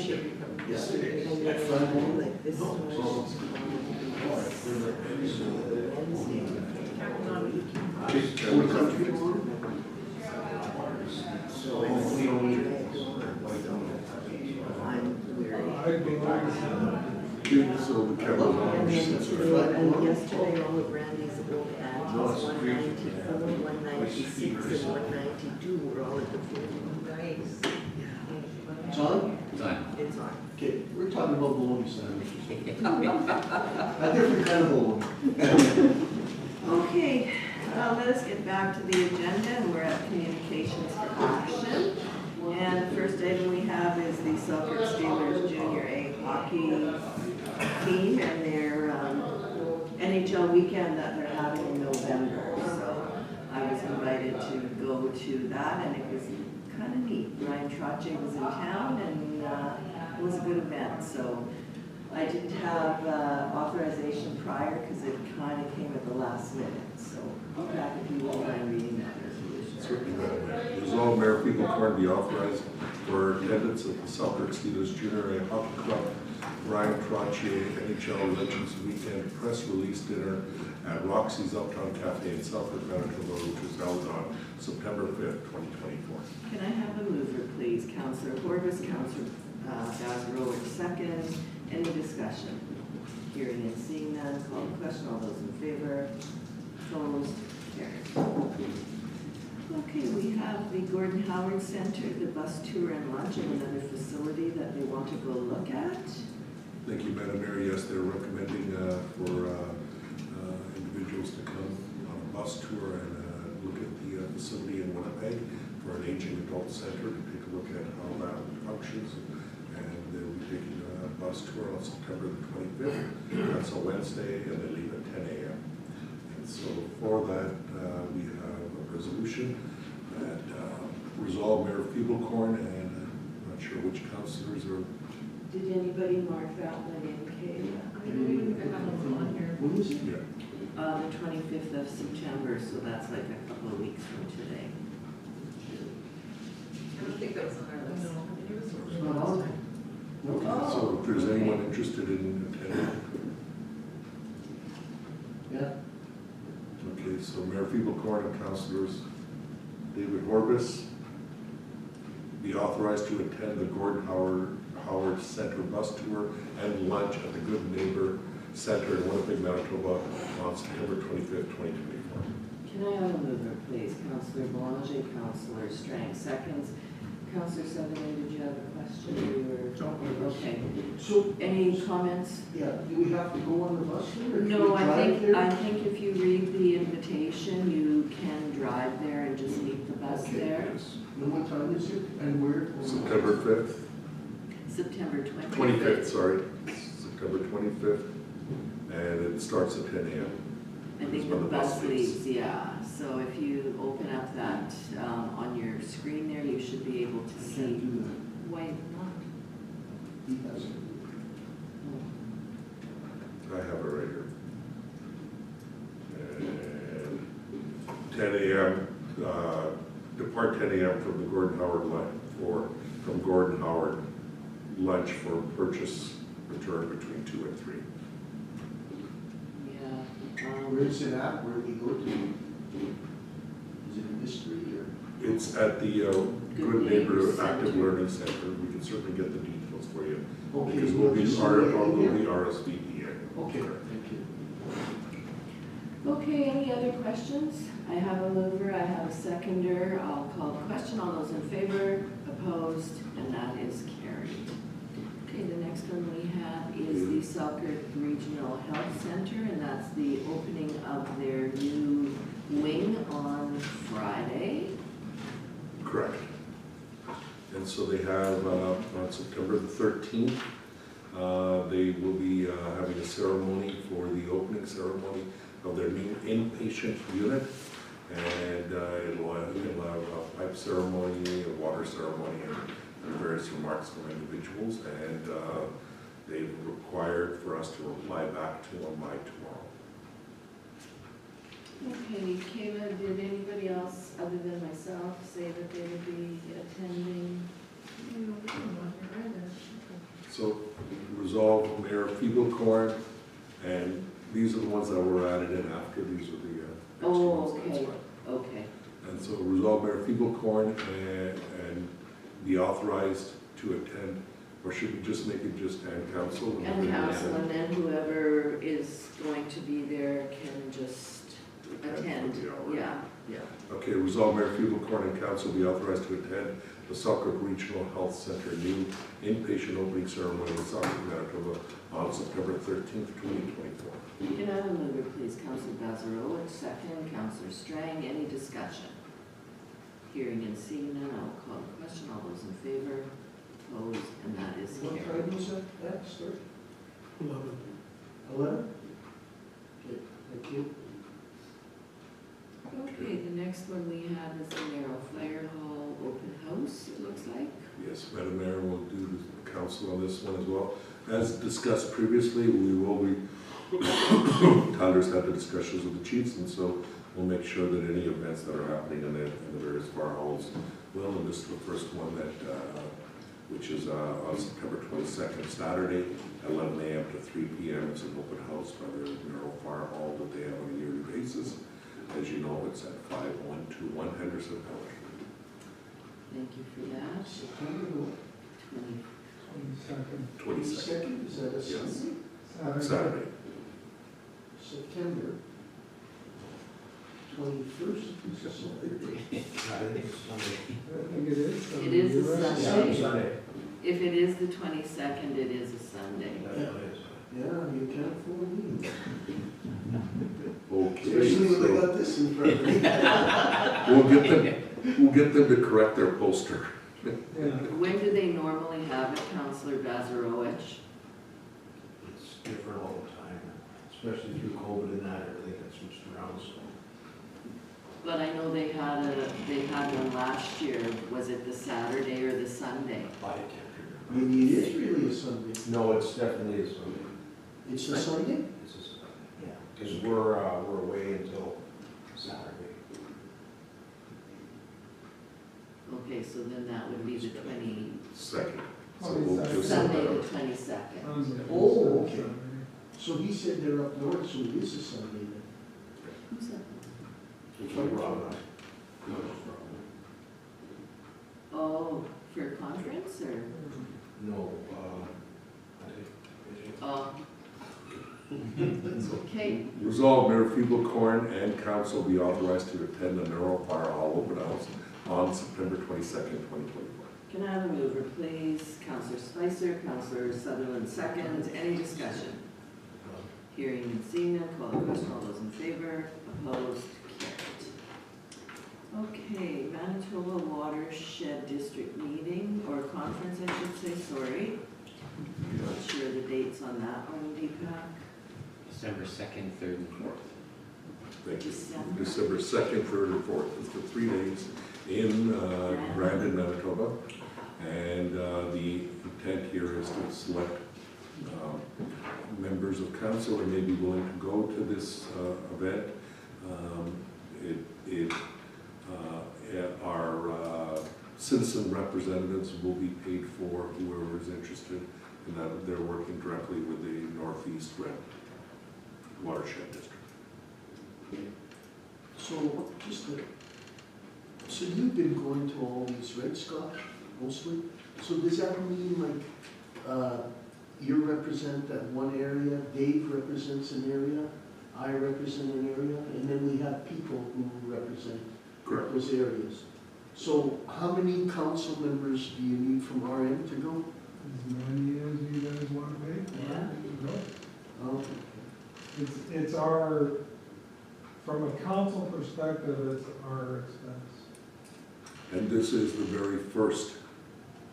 should be from Yesterday. And then like this starts on Wednesday. So it's so I'm weary. So the camera's on. And then today, and yesterday, all of Randy's old ads, 194, 196, and 192 were all at the pool. Nice. John? Time. It's on. Okay, we're talking about bologna sandwiches. A different kind of bologna. Okay, let us get back to the agenda, and we're at communications for action. And the first item we have is the Selkirk Steelers Junior A hockey team and their NHL weekend that they're having in November. So I was invited to go to that, and it was kind of neat. Ryan Trottier was in town, and it was a good event. So I didn't have authorization prior because it kind of came at the last minute. So I'll back if you won't mind reading that resolution. Certainly, Madam Mayor. Resolved, Mayor Peebles-Corn be authorized for attendance at the Selkirk Steelers Junior A Hockey Club Ryan Trottier NHL Legends Weekend press release dinner at Roxy's Uptown Cafe in Selkirk, Manitoba, which was held on September 5th, 2024. Can I have a mover, please? Councillor Horvis, Councillor Basrower, second. Any discussion? Hearing and seeing none, call the question. All those in favor? Opposed? Carried. Okay, we have the Gordon Howard Center, the bus tour and lunch, and another facility that they want to go look at. Thank you, Madam Mayor. Yes, they're recommending for individuals to come on a bus tour and look at the facility in Winnipeg for an aging adult center to take a look at how that functions. And they'll be taking a bus tour on September the 25th. That's a Wednesday, and they leave at 10 a.m. And so for that, we have a resolution that resolve Mayor Peebles-Corn, and I'm not sure which councillors are. Did anybody mark that one in, Kayla? When is it? Yeah. The 25th of September, so that's like a couple of weeks from today. I don't think that was on our list. It's not on. Okay. So if there's anyone interested in attending. Yeah. Okay, so Mayor Peebles-Corn and councillors David Horvis be authorized to attend the Gordon Howard Center bus tour and lunch at the Good Neighbor Center in Winnipeg, Manitoba on September 25th, 2024. Can I have a mover, please? Councillor Boulanger, Councillor Strang, seconds. Councillor Sutherland, did you have a question? Okay. So, Any comments? yeah, do we have to go on the bus there? or do No, we drive there? I think if you read the invitation, you can drive there and just meet the bus Okay. there. And what time is it and where? September 5th, September 25th. 25th, sorry, September 25th, and it starts at 10 a.m. I think the bus leaves, yeah. So if you open up that on your screen there, you should be able to I see. can't do that. Why not? He has it. I have it right here. And 10 a.m., depart 10 a.m. from the Gordon Howard lunch from Gordon Howard lunch for purchase, return between 2 and 3. Yeah. Where is it at? Where do we go to? Is it in history or? It's at the Good Neighbor Neighbor Center. Active Learning Center. We can certainly get the details for you. Okay. Because we'll be RSVP. Okay, thank you. Okay, any other questions? I have a mover, I have a seconder. I'll call the question. All those in favor, opposed, and that is carried. Okay, the next one we have is the Selkirk Regional Health Center, and that's the opening of their new wing on Friday. Correct. And so they have, on September the 13th, they will be having a ceremony for the opening ceremony of their new inpatient unit. And it'll have a pipe ceremony, a water ceremony, and various remarks from individuals. And they've required for us to reply back to them by tomorrow. Okay, Kayla, did anybody else other than myself say that they would be attending? No, we don't want to either. So resolve Mayor Feeblecorn, and these are the ones that were added in after, these are the extra Oh, ones, that's okay. fine. Okay, And so resolve Mayor Feeblecorn and be authorized to attend, or should we just make it just and council? and council, and then whoever is going to be there can just attend, for the hour. yeah. Okay, resolve Mayor Feeblecorn and council be authorized to attend the Selkirk Regional Health Center new inpatient opening ceremony in Selkirk, Manitoba on September 13th, 2024. Can I have a mover, please? Councilor Bazarowitz, second. Councilor Strang, any discussion? Hearing and seeing none, I'll call the question. All those in favor? Opposed? And that is What carried. time was that start? 11. 11? Okay, thank you. Okay, the next one we have is the Narrow Fire Hall open house, it looks like. Yes, Madam Mayor will do the council on this one as well. As discussed previously, we will be, Tyler's had the discussions with the chiefs, and so we'll make sure that any events that are happening in the various fire halls will, and this is the first one that, which is on September 22nd, Saturday, 11 a.m. to 3 p.m. It's an open house by the Narrow Fire Hall that they have on a yearly basis. As you know, it's at 5121 Henderson Hill. Thank you for that. September 20. 22nd. 22nd, is that a Yes. Sunday? Saturday. September 21st, is a Saturday. I think it is. It is a You're right. Sunday. If it is the 22nd, it is a Sunday. Yeah, you can't fool me. Okay, Especially when they so got this in front of me. we'll get them to correct their poster. Yeah. When do they normally have it, Councilor Bazarowicz? It's different all the time, especially through COVID and that, everything got switched around, so. But I know they had one last year. Was it the Saturday or the Sunday? I can't Maybe it is really a Sunday. remember. No, it's definitely a Sunday. It's a Sunday? It's a Sunday, yeah, because we're away until Saturday. Okay, so then that would be the Second. So we'll just- Sunday the 22nd. Sunday. Oh, okay. So he said they're up north, so it is a Sunday then. Who's that? It's like Rob and I. Oh, for a conference or? No, I think. Oh. Okay, Resolved, Mayor Feeblecorn and council be authorized to attend the Narrow Fire Hall open house on September 22nd, 2024. can I have a mover, please? Councilor Spicer, Councilor Sutherland seconds. Any discussion? Hearing and seeing none, call the question. All those in favor? Opposed? Carried. Okay, Manitoba Watershed District Meeting, or conference, I should say, sorry. Not sure the dates on that one, Deepak. December 2nd, 3rd, and 4th. Thank you. December. December 2nd, 3rd, and 4th. It's for 3 days in Brandon, Manitoba. And the intent here is to select members of council who may be willing to go to this event. Our citizen representatives will be paid for, whoever is interested, and that they're working directly with the Northeast Red Watershed District. So, so you've been going to all these, right, Scott, mostly? So does that mean like, you represent that one area, Dave represents an area, I represent an area, and then we have people who represent Correct. those areas? So how many council members do you need from our end to go? As many as you guys want to make. Yeah. Oh, It's our, from a council perspective, it's our expense. And this is the very first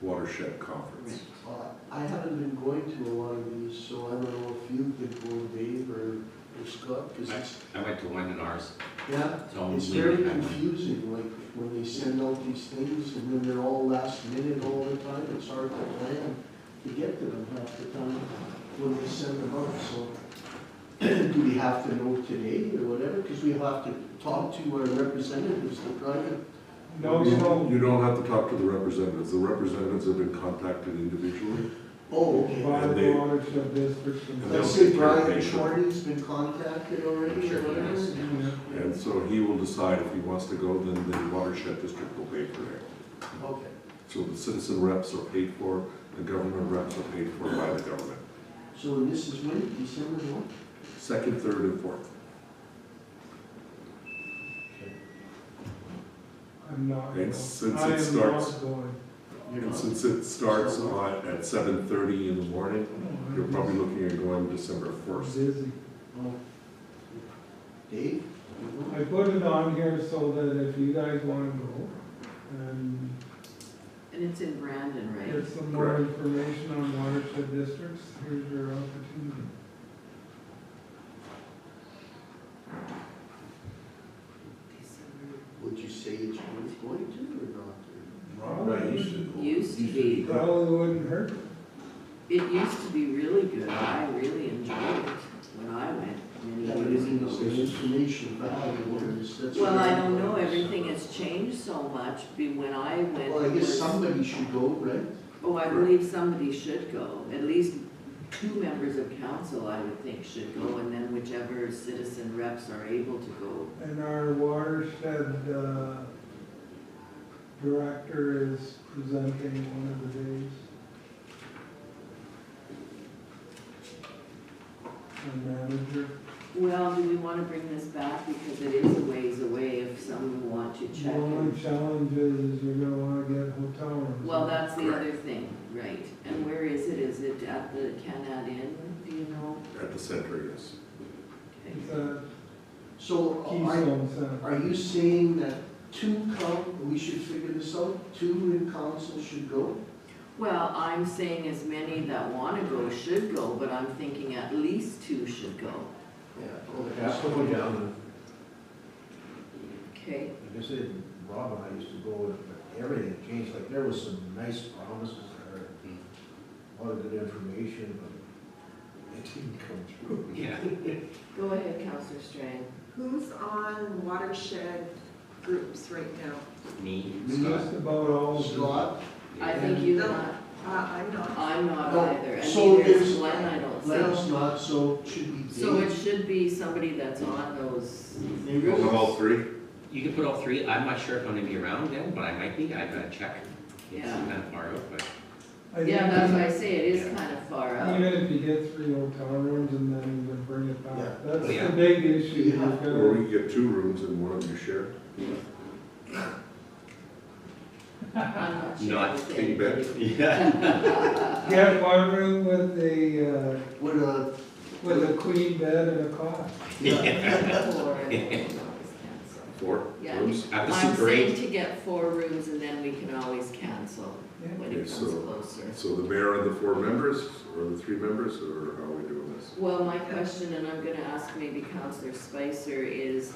watershed conference. I haven't been going to a lot of these, so I don't know if you've been going, Dave or Scott, because it's, I went to one in ours. yeah, So it's very confusing, like when they send out these things and then they're all last minute all the time, it's hard to plan to get to them half the time when we send them out, so. Do we have to know today or whatever, because we have to talk to our representatives, the private. No, you don't. You don't have to talk to the representatives. The representatives have been contacted individually. Oh, okay. five they- watershed districts. and Let's they'll say take care of Brian it. Shorty's been contacted already Sure, or whatever. yes. Yeah. And so he will decide if he wants to go, then the watershed district will pay for it. Okay. So the citizen reps are paid for, the government reps are paid for by the government. So this is when, December what? Second, third, and fourth. I'm not And going. since I it am starts- not going. And since it starts at 7:30 in the morning, Oh, you're I'm probably looking at going December just 1st. busy. Oh. Dave? I put it on here so that if you guys wanna go, and And it's in Brandon, right? get some more Correct. information on watershed districts, here's your opportunity. Would you say it's worth going to or not? Right, used to. Used to be. Probably wouldn't hurt. It used to be really good. I really enjoyed it when I went That many would years mean ago. the information valuable is, that's. Well, what I don't know, everything has changed so much. When I went. Well, I it guess was- somebody should go, right? Oh, I believe somebody should go. At least 2 members of council, I would think, should go, and then whichever citizen reps are able to go. And our watershed, director is presenting one of the days. Our manager. Well, do we want to bring this back? Because it is a ways away if some want to The check. only challenge is you're gonna wanna get hotel rooms. Well, that's the other thing, right. And where is it? Is it at the Canad Inn? Do you know? At the center, yes. Okay. It's a So Keystone Center. are you saying that we should figure this out, 2 in council should go? Well, I'm saying as many that want to go should go, but I'm thinking at least 2 should go. Yeah. That's what we down, Okay. like I said, Rob and I used to go, but everything changed, like there was some nice promises there, a lot of good information, but it didn't come through. Yeah. Go ahead, Counselor Strang. Who's on watershed groups right now? Me, Just Scott. about all of them. Scott? I think you No. not. I'm not. I'm not No, either. And so neither is there's- Glenn, I don't Len's think. not, so it should be So it Dave. should be somebody that's on those. We'll have all 3? You can put all 3. I'm not sure if I'm gonna be around then, but I might be. I've gotta check. It's Yeah. kind of far out, but I think Yeah, that's why I say it is Yeah. kind of far out. even if you get 3 hotel rooms and then you can bring it Yeah. back, that's Yeah. the big issue. Yeah. You've Or gotta- we can get 2 rooms and one of you share. I'm not sure. Not if king bed. anybody- yeah. Get one room with a, Would, with a queen bed and a cot. Or- always cancel. 4 Yeah. rooms? At the I'm Super saying 8. to get 4 rooms and then we can always cancel Yeah. when Okay, it so- comes closer. So the mayor and the 4 members, or the 3 members, or how are we doing this? Well, my question, and I'm gonna ask maybe Counselor Spicer, is,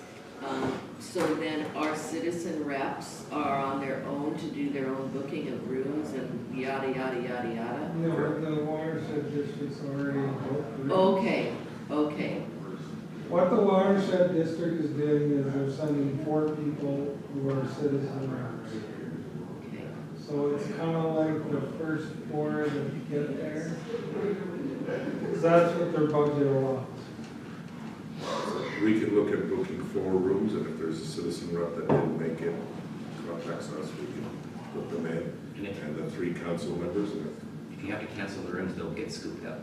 so then our citizen reps are on their own to do their own booking of rooms and yada, yada, yada, yada? You know, the watershed district's already booked. Okay, okay, What the watershed district is doing is they're sending 4 people who are citizen reps. okay. So it's kind of like the first 4 that get there. 'Cause that's what their budget allows. We can look at booking 4 rooms, and if there's a citizen rep that didn't make it, contacts us, we can put them in. And if, And the 3 council members, and if you have to cancel the rooms, they'll get scooped up.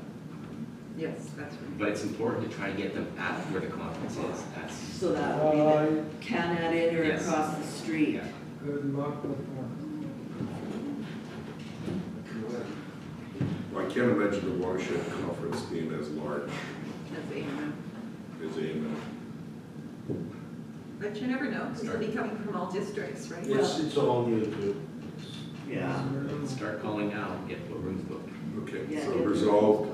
Yes, that's right. But it's important to try to get them at where the conference is. That's, So that would be the Uh, Canad Inn or Yes. across the street? yeah. Good luck with that. I can't imagine the watershed conference being as large That's Amen. as AMN. But you never know, because they'll be coming from all districts, right? It's all new too. Yeah. Let's start calling now and get rooms booked. Okay, Yeah, so get- resolved,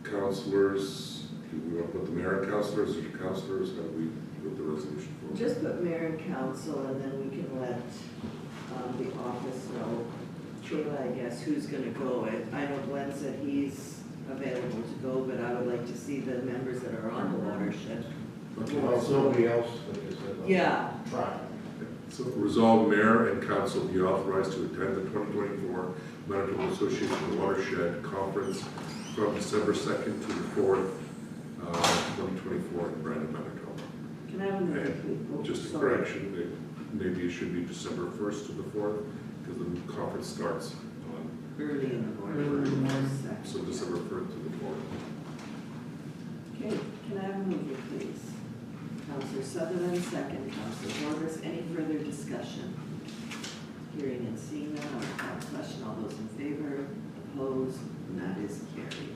councilors, do we want to put the mayor and councilors, or councilors, how do we put the resolution for? Just put mayor and council, and then we can let the office know, Kayla, I guess, who's gonna go. I know Glenn said he's available to go, but I would like to see the members that are on the watershed. Well, it's nobody else, like I said. Yeah, Try. So resolved, mayor and council be authorized to attend the 2024 Manitoba Association Watershed Conference from December 2nd to the 4th, 2024 in Brandon, Manitoba. Can I have a mover, And please? Oh, just a sorry. correction, maybe it should be December 1st to the 4th, because the conference starts on, Early in the morning. Early in the morning. so December 1st to the 4th. Okay, can I have a mover, please? Counselor Sutherland, second. Counselor Morris, any further discussion? Hearing and seeing none, I'll call the question. All those in favor, opposed, and that is carried.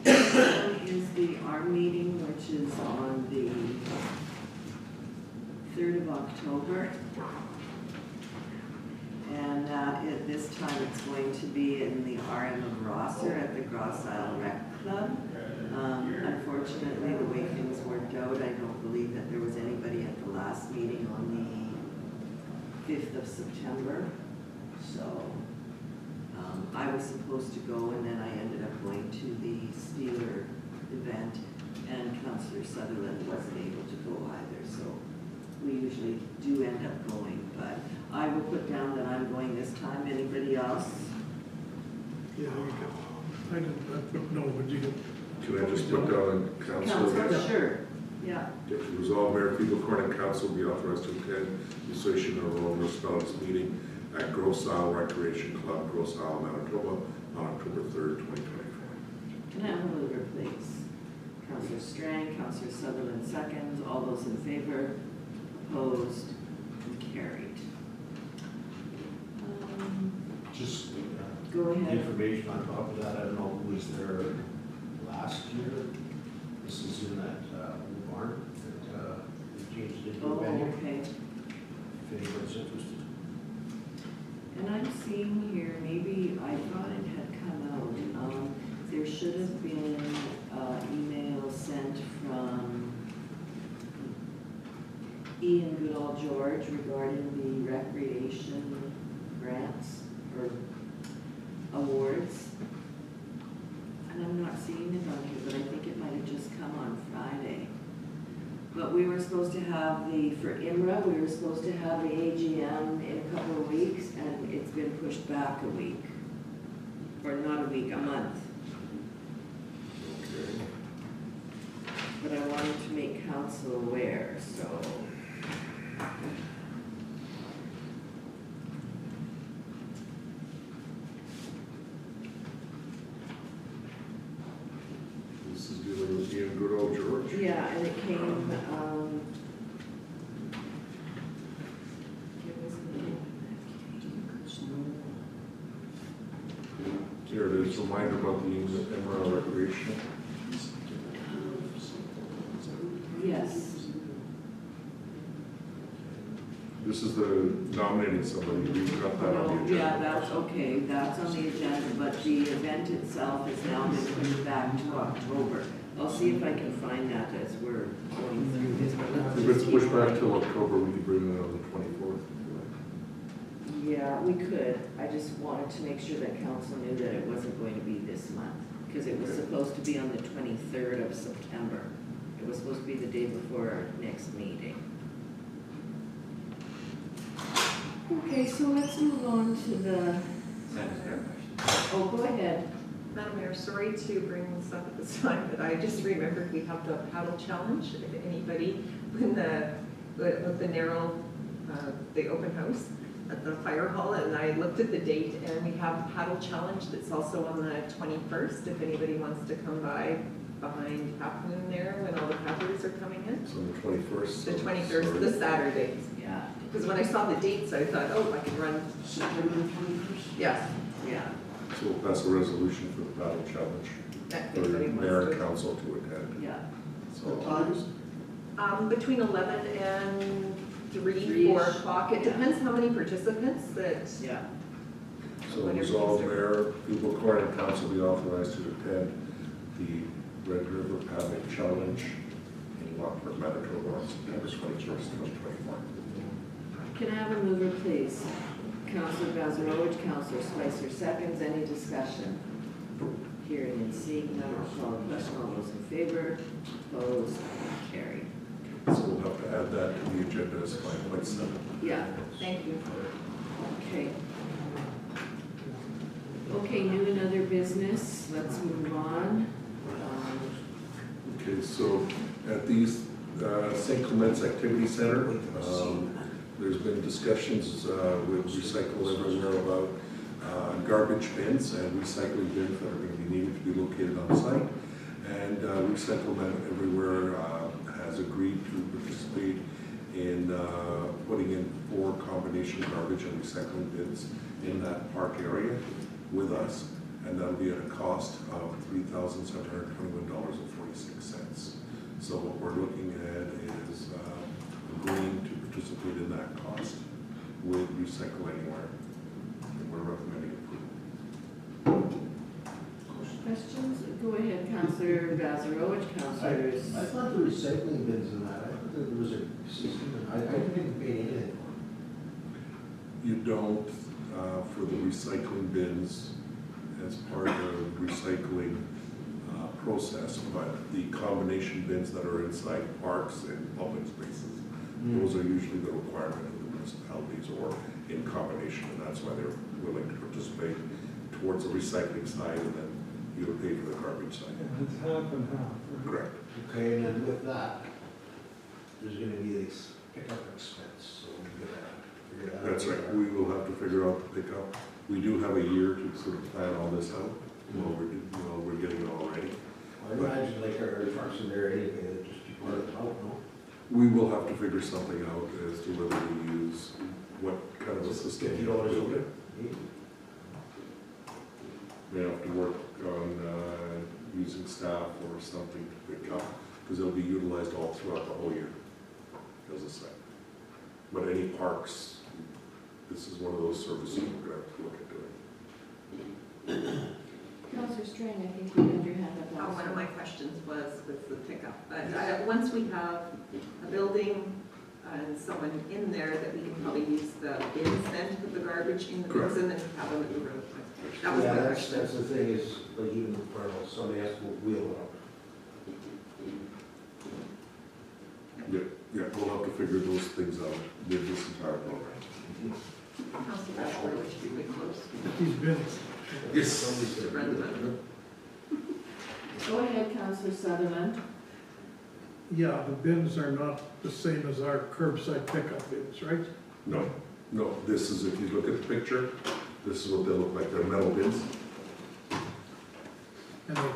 Okay. Is the ARM meeting, which is on the 3rd of October. And at this time, it's going to be in the RM of Rosser at the Gross Isle Rec Club. Unfortunately, the way things worked out, I don't believe that there was anybody at the last meeting on the 5th of September. So I was supposed to go, and then I ended up going to the Steeler event, and Councillor Sutherland wasn't able to go either. So we usually do end up going, but I will put down that I'm going this time. Anybody else? Yeah, there you go. I didn't know, would you? Can I just put down on council? Council, sure. Yeah. Resolve Mayor Fiebelkorn and council be authorized to attend the Association of Rural Municipalities meeting at Gross Isle Recreation Club, Gross Isle, Manitoba, on October 3rd, 2024. Can I have a mover, please? Councillor Strang, Councillor Sutherland, seconds. All those in favor, opposed, and carried. Just Go ahead. information on top of that, I don't know who was there last year. This is in that old barn that we changed into a Oh, venue, okay. if anyone's interested. And I'm seeing here, maybe I thought it had come out, there should have been email sent from Ian Goodall George regarding the recreation grants or awards. And I'm not seeing it on here, but I think it might have just come on Friday. But we were supposed to have for IMRA, we were supposed to have the AGM in a couple of weeks, and it's been pushed back a week. Or not a week, a month. Okay. But I wanted to make council aware, so. This is dealing with Ian Goodall George. Yeah, and it came, Here it is, reminder about the Emerald Recreation. yes. This is the nominating somebody, we've got that on the agenda. Yeah, that's okay, that's on the agenda, but the event itself has now been pushed back to October. I'll see if I can find that as we're going through this. But let's If just it's keep pushed back going. till October, we can bring it on the 24th. Yeah, we could. I just wanted to make sure that council knew that it wasn't going to be this month, because it was supposed to be on the 23rd of September. It was supposed to be the day before our next meeting. Okay, so let's move on to the, oh, go ahead. Madam Mayor, sorry to bring this up at this time, but I just remembered we have the paddle challenge. If anybody, with the narrow, the open house at the fire hall, and I looked at the date, and we have a paddle challenge that's also on the 21st. If anybody wants to come by behind Half Moon there when all the paddlers are coming in. So the 21st. The 21st, the Saturday. Yeah, Because when I saw the dates, I thought, oh, I could run. September 21st? Yes. yeah. So we'll pass a resolution for the battle challenge, If for anybody mayor wants and to. council to attend. Yeah. What So times? Between 11 and 3, 3-ish. 4 o'clock. It depends how many participants that, Yeah. So resolve Mayor Fiebelkorn and council be authorized to attend the Red River Paddle Challenge in Lockport, Manitoba on September 21st, 2024. Can I have a mover, please? Councillor Bazarowicz, Councillor Spicer, seconds. Any discussion? Hearing and seeing none, I'll call the question. All those in favor, opposed, carried. So we'll have to add that to the agenda as 5.7. Yeah, thank you. Okay. Okay, new and other business, let's move on. Okay, so at these St. Clements Activity Center, there's been discussions with Recycle Everywhere about garbage bins and recycling bins that are going to be needed to be located on site. And Recycle Everywhere has agreed to participate in putting in 4 combination garbage and recycling bins in that park area with us, and that'll be at a cost of $3,721.46. So what we're looking at is agreeing to participate in that cost with Recycle Anywhere, and we're recommending approval. Questions? Go ahead, Councillor Bazarowicz, councillors. I thought the recycling bins in that, I thought that there was a system, I didn't pay anything. You don't, for the recycling bins as part of recycling process, but the combination bins that are inside parks and public spaces, those are usually the requirement of the municipalities or in combination, and that's why they're willing to participate towards the recycling side, and then you'll pay for the garbage side. Yeah, it's half and half. Right? Correct. Okay, and then with that, there's gonna be this pickup expense, so we gotta figure that out. That's right, we will have to figure out the pickup. We do have a year to sort of plan all this out, while we're getting it all ready. I imagine like our trucks in there anyway, they'd just be part of the out, no? We will have to figure something out as to whether we use, what kind of a system. $50 a week. May have to work on using staff or something to pick up, because they'll be utilized all throughout the whole year as a site. But any parks, this is one of those services we're going to have to look at doing. Councillor Strang, I think you had your hand up also. One of my questions was with the pickup. Once we have a building and someone in there, that we can probably use the bins then to put the garbage in the bins and then have them in the room. That was Yeah, my that's question. the thing is, like even for somebody has to wheel it up. Yeah, we'll have to figure those things out with this entire program. Councilor Bashford, which would be really close. These bins, Yes. Somebody's The gonna resident. Go ahead, Councillor Sutherland. yeah, the bins are not the same as our curbside pickup bins, right? No, this is, if you look at the picture, this is what they look like, they're metal bins. And they're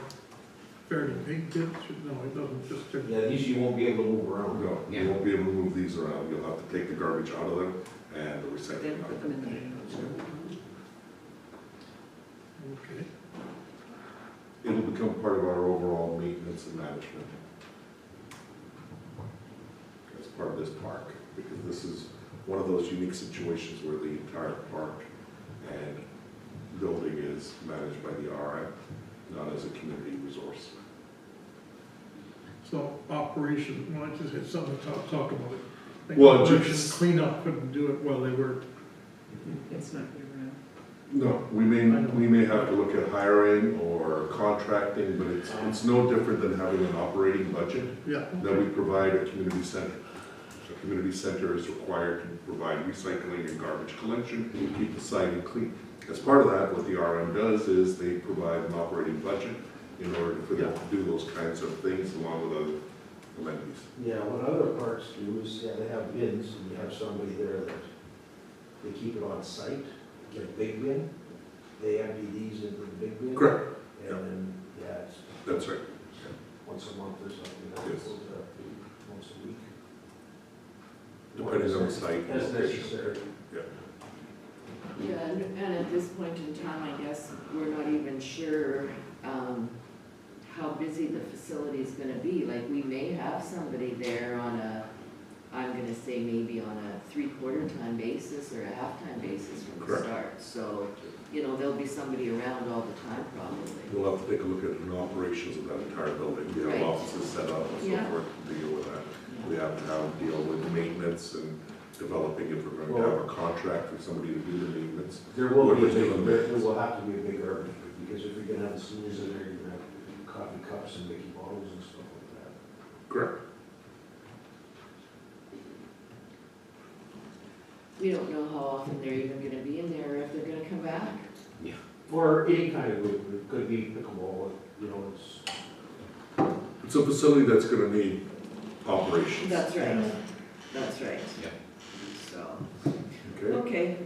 fairly big bins, no, it doesn't just, Yeah, these you won't be able to move around. No, you won't be able to move these around, you'll have to take the garbage out of them and the Then recycling out. put them in the bin. okay. It'll become part of our overall maintenance and management. As part of this park, because this is one of those unique situations where the entire park and building is managed by the RM, not as a community resource. So operation, well, I just had something to talk about it. I think Well, Operation just- Cleanup couldn't do it while they were, It's not year round. No, we may have to look at hiring or contracting, but it's no different than having an operating budget yeah. that we provide a community center. A community center is required to provide recycling and garbage collection, to keep the site clean. As part of that, what the RM does is they provide an operating budget in order for them to do those kinds of things along with other amenities. Yeah, what other parks do is, yeah, they have bins, and you have somebody there that, they keep it on site, get a big bin, they empty these into the big bin. Correct. And then, yeah, it's That's right. once a month or something, that's Yes. supposed to be once a week. Depending on the site. and As location. necessary. Yeah, and at this point in time, I guess, we're not even sure how busy the facility is gonna be. Like, we may have somebody there on a, I'm gonna say maybe on a 3/4 time basis or a half-time basis from the Correct. start. So, you know, there'll be somebody around all the time probably. We'll have to take a look at the operations of that entire building. We have Right. offices set up and so Yeah. forth to deal with that. We have to deal with maintenance and developing if we're going to have a contract for somebody to do the maintenance. There will be a Whoever's big, doing there maintenance. will have to be a big garbage, bin, because if you're gonna have the seniors in there, you're gonna have coffee cups and Mickey bottles and stuff like that. Correct. We don't know how often they're even gonna be in there, or if they're gonna come back. Or any kind of, it could be pickleball, you know, it's. It's a facility that's gonna need operations. That's right, that's right. Yeah. So, Okay, okay.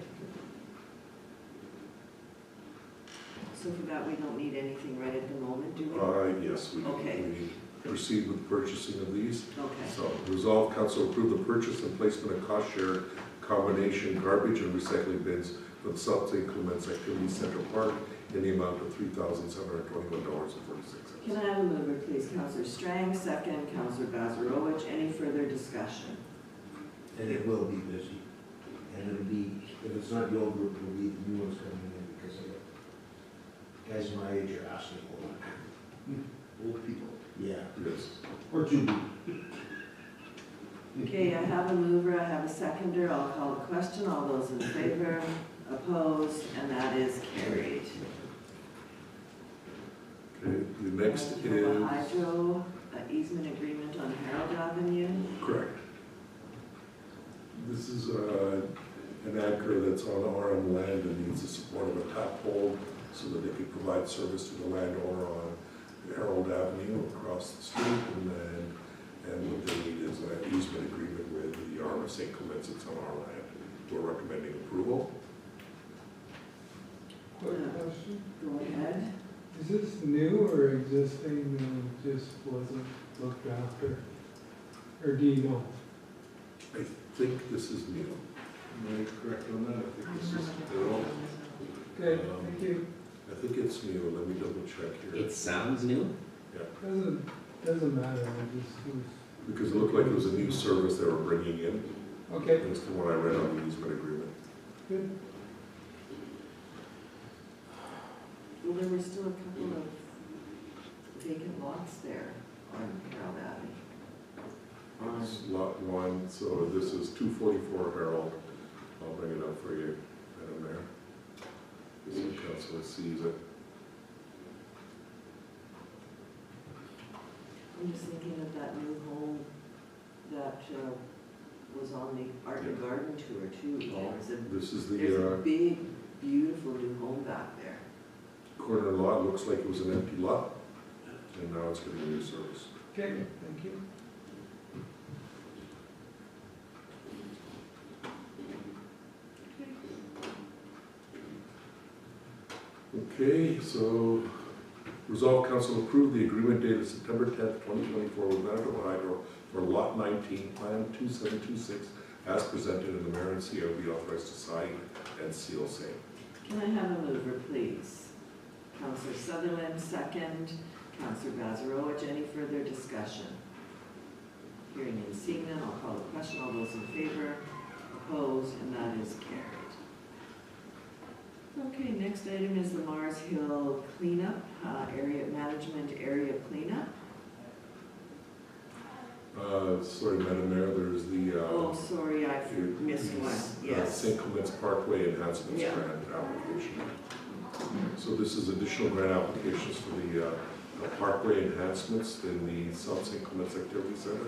So for that, we don't need anything right at the moment, do we? yes, we Okay. we proceed with purchasing of these. Okay. So, resolve council approve the purchase and placement of cost share combination garbage and recycling bins for the South St. Clements Activity Center Park in the amount of $3,721.46. Can I have a mover, please? Counselor Strang, second. Counselor Bazarowicz. Any further discussion? And it will be busy. And it'll be, if it's not the old group, it'll be the new ones coming in because guys my age are asking a lot. Old people. Yeah. Yes. Or two. Okay, I have a mover, I have a seconder. I'll call the question. All those in favor, opposed, and that is carried. Okay, the next The is, hydro easement agreement on Harold Avenue. correct. This is an anchor that's on RM land and needs the support of a tap pole so that they can provide service to the landowner on Harold Avenue across the street. And what they need is an easement agreement with the Arm of St. Clements. It's on our land. We're recommending approval. Quick question, Go ahead. is this new or existing and just wasn't looked after? Or do you know? I think this is new. Am I correct on that? I think this is new. Okay, thank you. I think it's new. Let me double check here. It sounds new. Doesn't matter, I just was, Because it looked like it was a new service they were bringing in. okay, That's from what I read on the easement agreement. good. Well, there were still a couple of vacant lots there on Harold Avenue. It's lot one, so this is 244 Harold. I'll bring it up for you, Madam Mayor. This is council sees it. I'm just thinking of that new home that was on the Art and Garden tour too. This is There's a the big, beautiful new home back there. corner lot. Looks like it was an empty lot. And now it's getting a new service. Okay, thank you. Okay, so resolve council approve the agreement dated September 10th, 2024 with Manitoba Hydro for lot 19, plan 2726, as presented in the mayor and CEO be authorized to sign and seal same. Can I have a mover, please? Counselor Sutherland, second. Counselor Bazarowicz, any further discussion? Hearing and seeing none, I'll call the question. All those in favor, opposed, and that is carried. Okay, next item is the Mars Hill cleanup, area management area cleanup. Sorry, Madam Mayor, there's the Oh, sorry, I missed one, yes. St. Clements Parkway Enhancements Yeah. Grant application. So this is additional grant applications for the parkway enhancements in the South St. Clements Activity Center.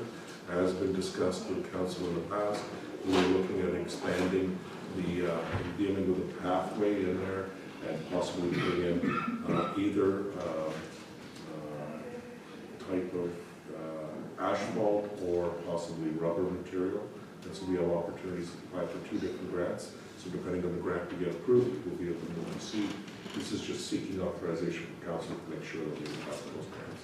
As been discussed with council in the past, we were looking at expanding the, dealing with a pathway in there and possibly putting in either type of asphalt or possibly rubber material. And so we have opportunities to apply for 2 different grants. So depending on the grant we get approved, we'll be able to move to see. This is just seeking authorization from council to make sure that we pass those grants.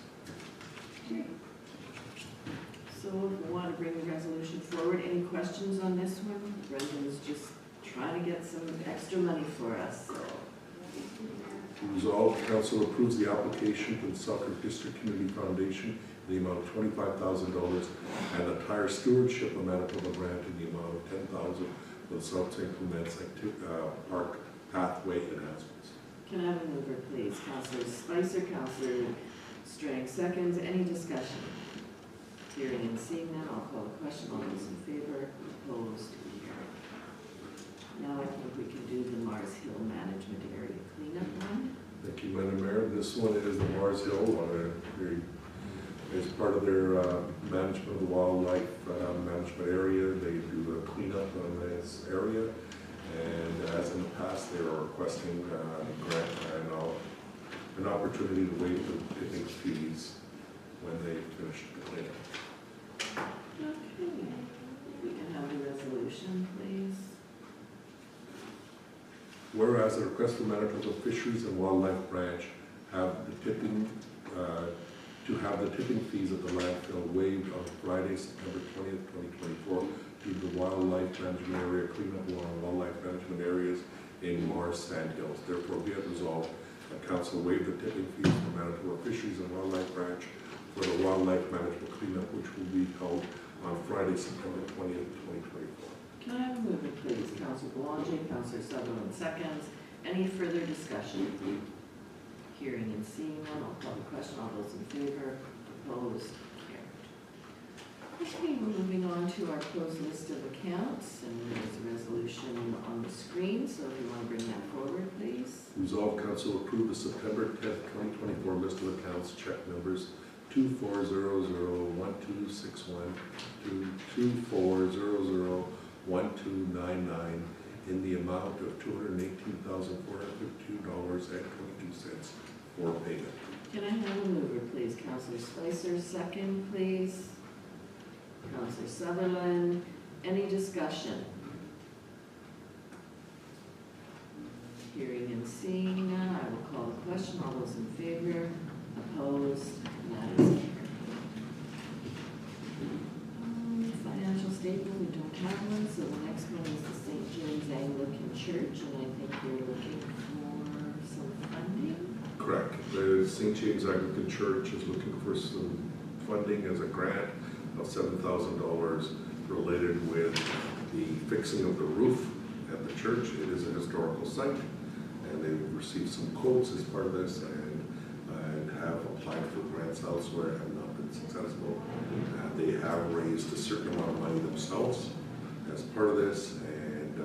So if we want to bring the resolution forward, any questions on this one? Brendan's just trying to get some extra money for us, so. Resolved, council approves the application to the Selkirk District Community Foundation in the amount of $25,000 and the tire stewardship of Manitoba grant in the amount of $10,000 for the South St. Clements Park pathway enhancements. Can I have a mover, please? Counselor Spicer, Counselor Strang, seconds. Any discussion? Hearing and seeing none, I'll call the question. All those in favor, opposed, carried. Now I think we can do the Mars Hill Management Area Cleanup one. Thank you, Madam Mayor. This one is the Mars Hill, very As part of their management of the wildlife management area, they do a cleanup on this area. And as in the past, they are requesting grant and an opportunity to waive the tipping fees when they finish the cleanup. Okay, we can have the resolution, please. Whereas the request from management of fisheries and wildlife branch have the tipping, to have the tipping fees at the landfill waived on Friday, September 20th, 2024, due to the wildlife management area cleanup along wildlife management areas in Morris Sand Hills. Therefore, be it resolved that council waive the tipping fees for Manitoba Fisheries and Wildlife Branch for the wildlife management cleanup, which will be held on Friday, September 20th, 2024. Can I have a mover, please? Councillor Boulanger, Councillor Sutherland seconds. Any further discussion? Hearing and seeing none, I'll call the question. All those in favor, opposed, carried. Okay, we're moving on to our closed list of accounts, and there's a resolution on the screen, so if you want to bring that forward, please. Resolved, council approve the September 10th, 2024 list of accounts, check numbers 24001261 to 24001299 in the amount of $218,452.22 for payment. Can I have a mover, please? Councillor Spicer, second, please. Councillor Sutherland, any discussion? Hearing and seeing none, I will call the question. All those in favor, opposed, that is carried. Financial statement, we don't have one, so the next one is the St. James Anglican Church, and I think we're looking for some funding. Correct. The St. James Anglican Church is looking for some funding as a grant of $7,000 related with the fixing of the roof at the church. It is a historical site, and they've received some quotes as part of this and have applied for grants elsewhere, have not been successful. They have raised a certain amount of money themselves as part of this, and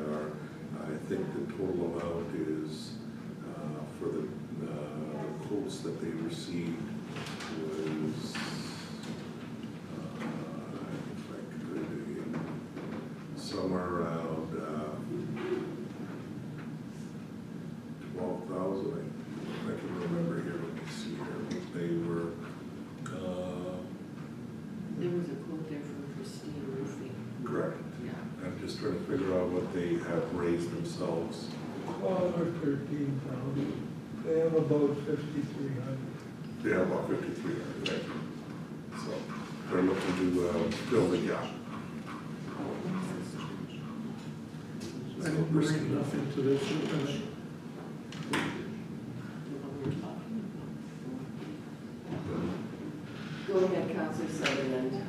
I think the total amount is for the quotes that they received was somewhere around 12,000. I can remember here. Let me see here. They were. There was a quote there from Christine Roofing. Correct. Yeah. I'm just trying to figure out what they have raised themselves. 12 or 13,000. They have about 5,300. They have about 5,300. Thank you. So they're looking to fill the gap. I didn't read enough into this. Go ahead, Councillor Sutherland.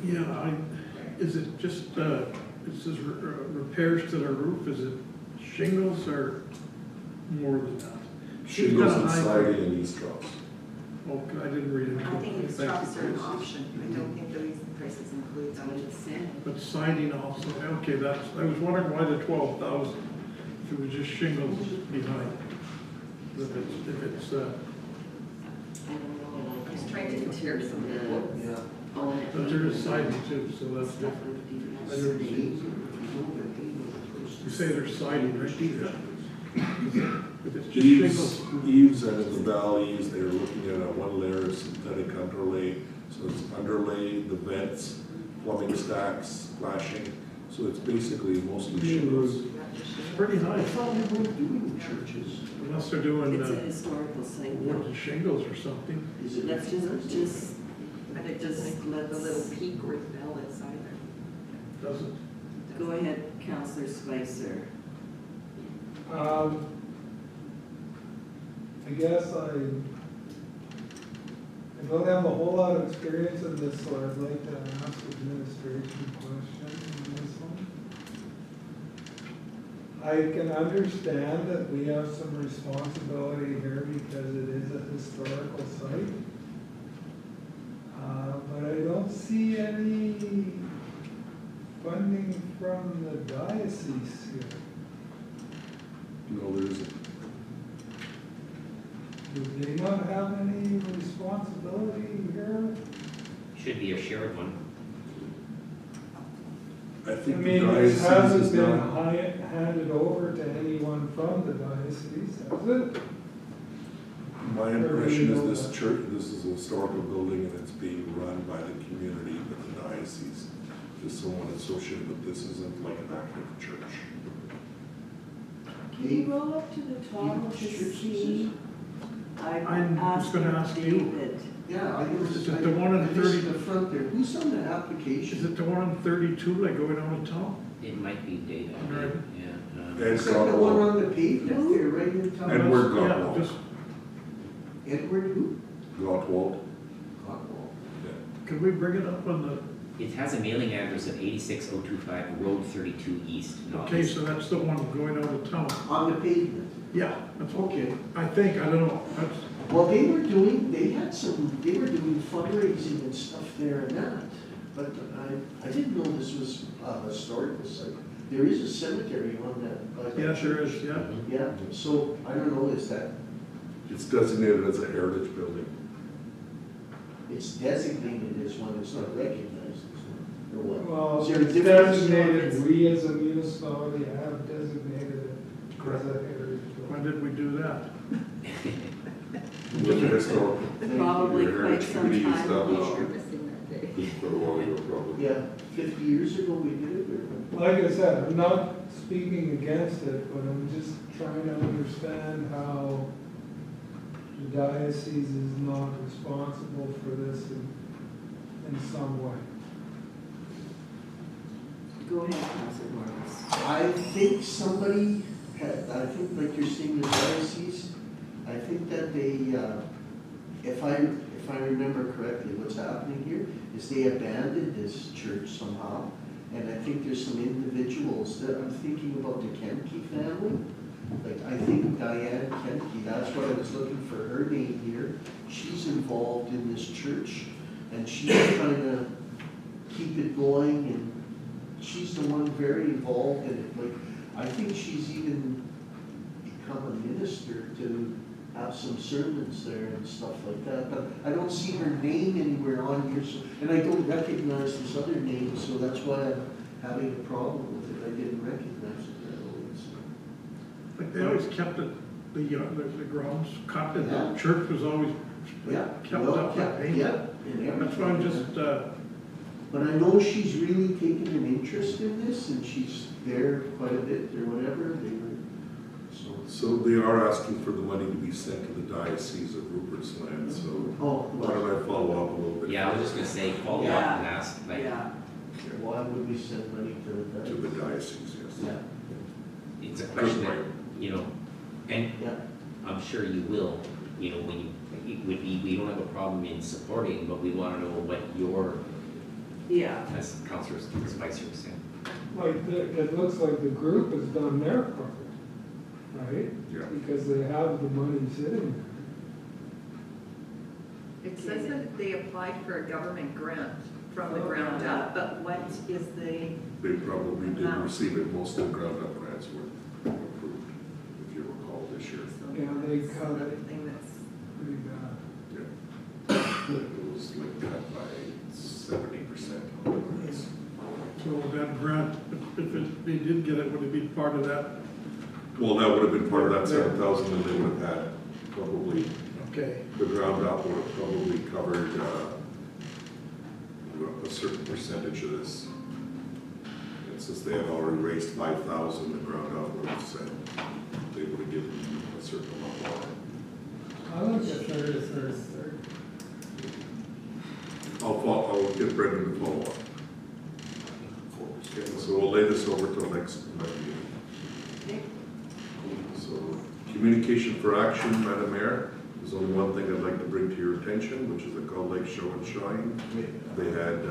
Yeah, is it just, it says repairs to the roof, is it shingles or more than that? Shingles and high- siding and eavesdrops. Okay, I didn't read it. I think it's Thank you, drops are an Chris. option. I don't think those prices include That's what that. it said. But siding also, okay, that's, I was wondering why the 12,000, if it was just shingles behind. If it's, I don't know. I was trying to compare some of the quotes. Yeah. but there is siding too, so that's different. I didn't see. You say there's siding, right? If it's just shingles. Eaves and the valleys, they're looking at a one layer synthetic underlay. So it's underlay, the vents, plumbing stacks, flashing. So it's basically mostly shingles. It's pretty I high, thought they weren't doing churches. unless they're doing It's a historical site. wooden shingles or something. Is it? Let's just, But it doesn't let the little peak or the bells either. Doesn't. go ahead, Councillor Spicer. I guess I don't have a whole lot of experience in this, so I'd like to ask administration questions on this one. I can understand that we have some responsibility here because it is a historical site. But I don't see any funding from the diocese here. No, there isn't. Do they not have any responsibility responsibility here? Should be a shared one. I I think the mean, diocese this hasn't is been not, handed over to anyone from the diocese, has it? my impression is this church, this is a historical building and it's being run by the community, but the diocese is someone associated with this isn't like an active church. Can you roll up to the top to see? I'm I'm just gonna ask asking you. David. Yeah, I was. Is it the one on I missed 30? the front there, who's on the Is application? it the one on 32, like going out of town? It might be data, Right. yeah. And Is that the one Gotwald, on the pavement there, right in town? Edward Yeah, Gotwald. just, Edward who? Gotwald, Cotwall. yeah. could we bring it up on the, It has a mailing address of 86025 Road 32 East. not okay, east. so that's the one going out of town. On the pavement, Yeah, that's what, okay. I think, I don't know, that's, Well, they were doing fundraising and stuff there and that, but I didn't know this was a historical site. There is a cemetery on that. by that yes, there church. is, yeah. Mhm. Yeah, so I don't know, is that, It's designated as a heritage building. it's designated as one, it's not recognized as one, or what? Well, Is there a it's difference? designated, we as a municipality have designated it as a heritage When building. did we do that? With the historical. Probably Your quite heritage some committee time established ago. Missing that day. For a while ago, probably. Yeah, 50 years ago we did it, or? Like I said, I'm not speaking against it, but I'm just trying to understand how the diocese is not responsible for this in some way. Go ahead, Councilor Morris. I think somebody had, I think like you're seeing the diocese, I think that they, if I remember correctly, what's happening here is they abandoned this church somehow. And I think there's some individuals that, I'm thinking about the Kemke family. Like, I think Diane Kemke, that's why I was looking for her name here. She's involved in this church and she's trying to keep it going, and she's the one very involved in it. Like, I think she's even become a minister to have some sermons there and stuff like that. But I don't see her name anywhere on here, so, and I don't recognize this other name, so that's why I'm having a problem with it. I didn't recognize it that way, so. Like, they always kept it, the grounds, cut, and Yeah. the church was always Yeah, kept well, up. yeah, eh? yeah, and That's why I'm everything. just, But I know she's really taken an interest in this, and she's there quite a bit or whatever, they were, so. So they are asking for the money to be sent to the Diocese of Rupert's Land, so Oh, why don't I follow up a little bit? Yeah, I was just gonna say, follow up Yeah. and ask, like, Yeah, why would we send money to the To the diocese, yes. Yeah, it's a question Good that, point. you know, and yeah, I'm sure you will, you know, when you, it would be, we don't have a problem in supporting, but we wanna know what your, yeah. as Councilor Spicer was saying. Like, it looks like the group has done their part, right? Yeah. Because they have the money sitting It says that they applied for a government grant from the ground up, but what is the, They probably didn't receive it, most of the ground up grants were approved, if you recall this year. Yeah, they cut it. another thing that's, pretty bad. Yeah. It was like cut by 70% on the grants. so that grant, they did get it, would it be part of that? Well, that would have been part of that 7,000, and they would have had probably, Okay. the ground up would have probably covered a certain percentage of this. And since they had already raised 5,000, the ground up would have said, they would have given a certain amount more. I look at third. I'll get Brendan to follow up. Okay, so we'll lay this over till next meeting. Okay. So, communication for action, Madam Mayor, there's only one thing I'd like to bring to your attention, which is the Gull Lake Show and Shine. They had,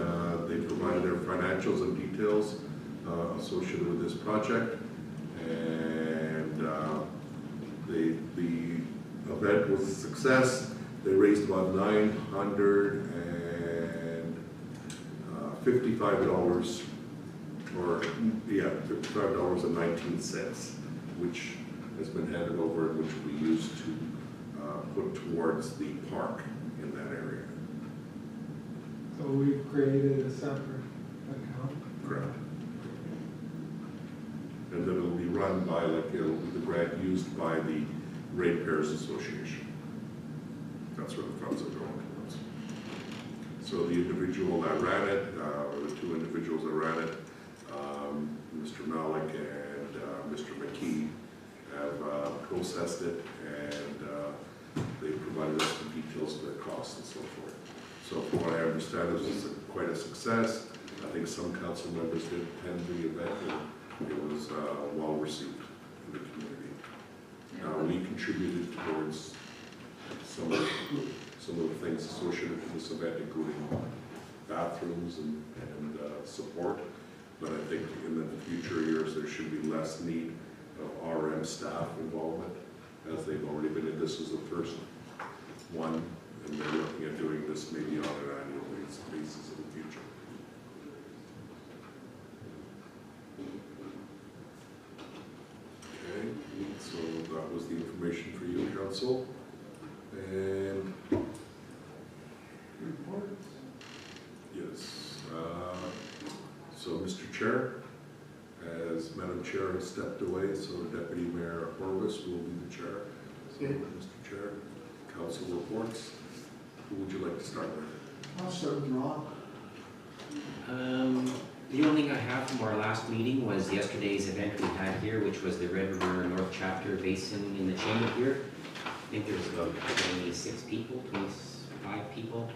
they provided their financials and details associated with this project. And the event was a success. They raised about $955, or, yeah, $55.19, which has been handed over and which we use to put towards the park in that area. So we've created a separate account. Correct. And then it'll be run by, like, it'll be the grant used by the Ratepayers Association. That's where the funds are going towards. So the individual that ran it, or the two individuals that ran it, Mr. Malik and Mr. McKee, have processed it, and they provided us the details of the costs and so forth. So from what I understand, it was quite a success. I think some council members did attend the event, and it was well received in the community. We contributed towards some of the things associated with this event, including bathrooms and support. But I think in the future years, there should be less need of RM staff involvement, as they've already been in. This is the first one, and they're looking at doing this maybe on an annual basis in the future. Okay, so that was the information for you, council. And Reports. yes, so Mr. Chair, as Madam Chair has stepped away, so Deputy Mayor Horwitz will be the chair. So, Okay. Mr. Chair, council reports. Who would you like to start with? I'll start with Rob. The only thing I have from our last meeting was yesterday's event we had here, which was the Red River North Chapter Basin in the Chamber here. I think there was about 26 people, 25 people.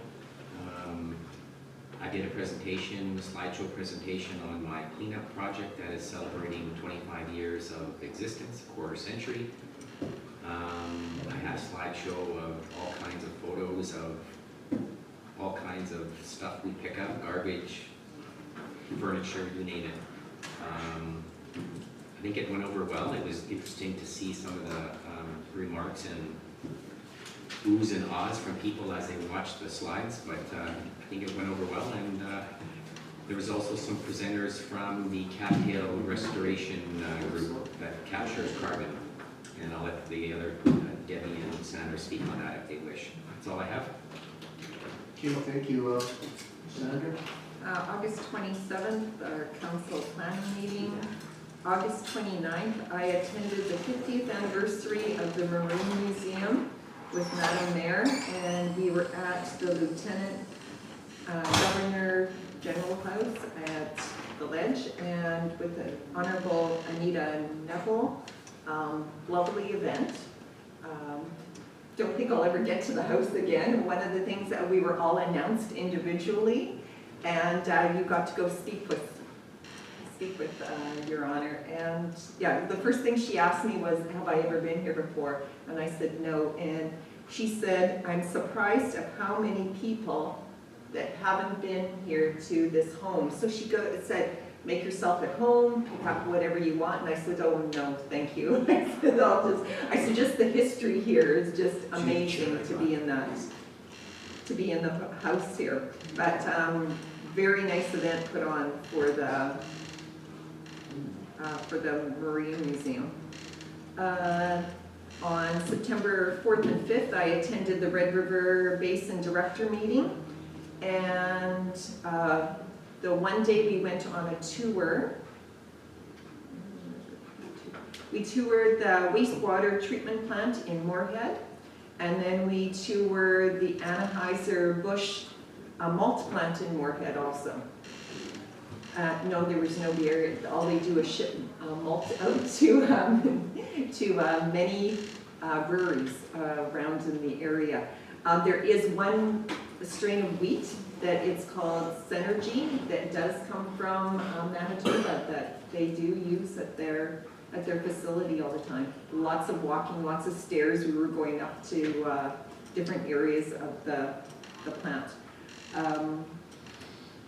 I did a presentation, a slideshow presentation on my cleanup project that is celebrating 25 years of existence, a quarter century. I had a slideshow of all kinds of photos of all kinds of stuff we pick up, garbage, furniture, you name it. I think it went over well. It was interesting to see some of the remarks and oohs and ahs from people as they watched the slides, but I think it went over well. And there was also some presenters from the Cattail Restoration group that captures carbon. And I'll let the other Debbie and Sandra speak on that if they wish. That's all I have. Okay, thank you, Sandra. August 27th, our council planning meeting. August 29th, I attended the 50th anniversary of the Marine Museum with Madam Mayor, and we were at the Lieutenant Governor General House at the Ledge, and with the Honorable Anita Neville. Lovely event. Don't think I'll ever get to the house again. One of the things that we were all announced individually, and you got to go speak with Your Honor. And yeah, the first thing she asked me was, have I ever been here before? And I said no. And she said, I'm surprised at how many people that haven't been here to this home. So she said, make yourself at home, pick up whatever you want. And I said, oh no, thank you. I said, just the history here is just amazing to be in the house here. But very nice event put on for the Marine Museum. On September 4th and 5th, I attended the Red River Basin Director meeting. And the one day we went on a tour. We toured the wastewater treatment plant in Moorhead, and then we toured the Anheuser-Busch malt plant in Moorhead also. No, there was no beer. All they do is ship malt out to many breweries around in the area. There is one strain of wheat that it's called Synergy that does come from Manitoba that they do use at their facility all the time. Lots of walking, lots of stairs. We were going up to different areas of the plant. And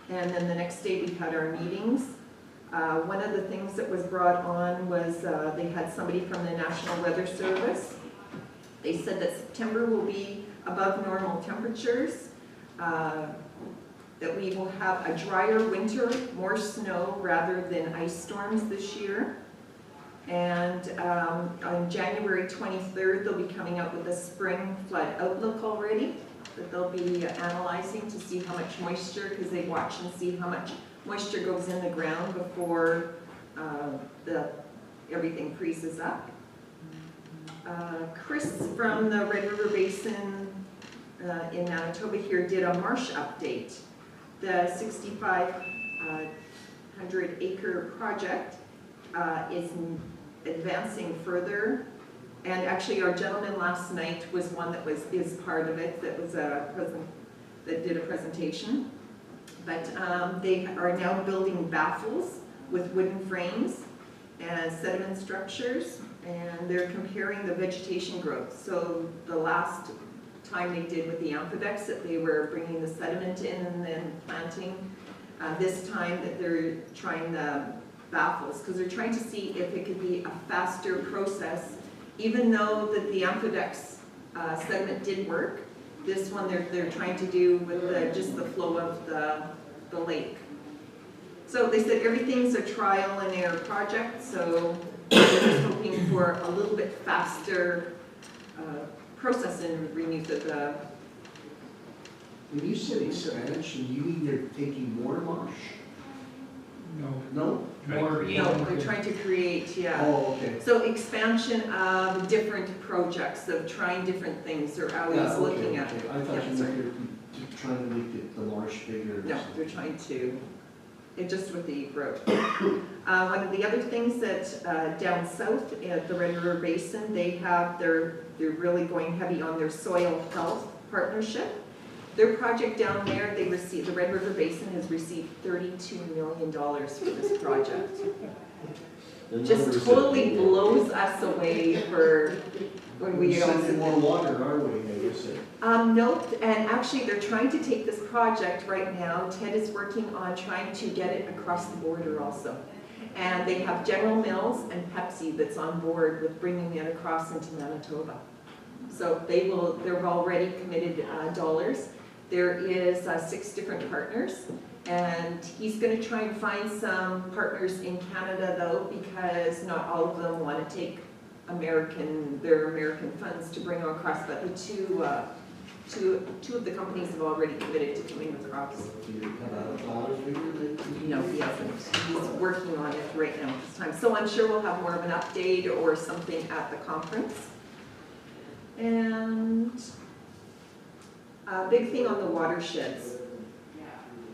then the next day we had our meetings. One of the things that was brought on was they had somebody from the National Weather Service. They said that September will be above normal temperatures, that we will have a drier winter, more snow rather than ice storms this year. And on January 23rd, they'll be coming out with a spring flood outlook already. that they'll be analyzing to see how much moisture, because they watch and see how much moisture goes in the ground before everything freezes up. Chris from the Red River Basin in Manitoba here did a marsh update. The 6,500 acre project is advancing further. And actually our gentleman last night was one that is part of it, that was that did a presentation. But they are now building baffles with wooden frames and sediment structures, and they're comparing the vegetation growth. So the last time they did with the amphidex, that they were bringing the sediment in and then planting. This time that they're trying the baffles, because they're trying to see if it could be a faster process, even though that the amphidex sediment did work. This one they're trying to do with just the flow of the lake. So they said everything's a trial and error project, so they're just hoping for a little bit faster process and renewal of the. When you say expansion, you mean they're taking more marsh? No? Try to create. No, they're trying to create, yeah. Oh, okay. So expansion of different projects, of trying different things, or always Yeah, okay, looking at. okay. I thought Yeah, you sorry. meant they're trying to make the marsh bigger. or No, something. they're trying to, just with the growth. One of the other things that down south at the Red River Basin, they're really going heavy on their soil health partnership. Their project down there, the Red River Basin has received $32 million for this project. The Just numbers totally that- blows us away for when we We're all sending more water our way, I guess. No, and actually they're trying to take this project right now. Ted is working on trying to get it across the border also. And they have General Mills and Pepsi that's on board with bringing it across into Manitoba. So they're already committed dollars. There is 6 different partners, and he's going to try and find some partners in Canada though, because not all of them want to take their American funds to bring them across, but the two of the companies have already committed to coming across. Do you have a dollar figure that you? No, he hasn't. He's working on it right now at this time. So I'm sure we'll have more of an update or something at the conference. And a big thing on the watersheds.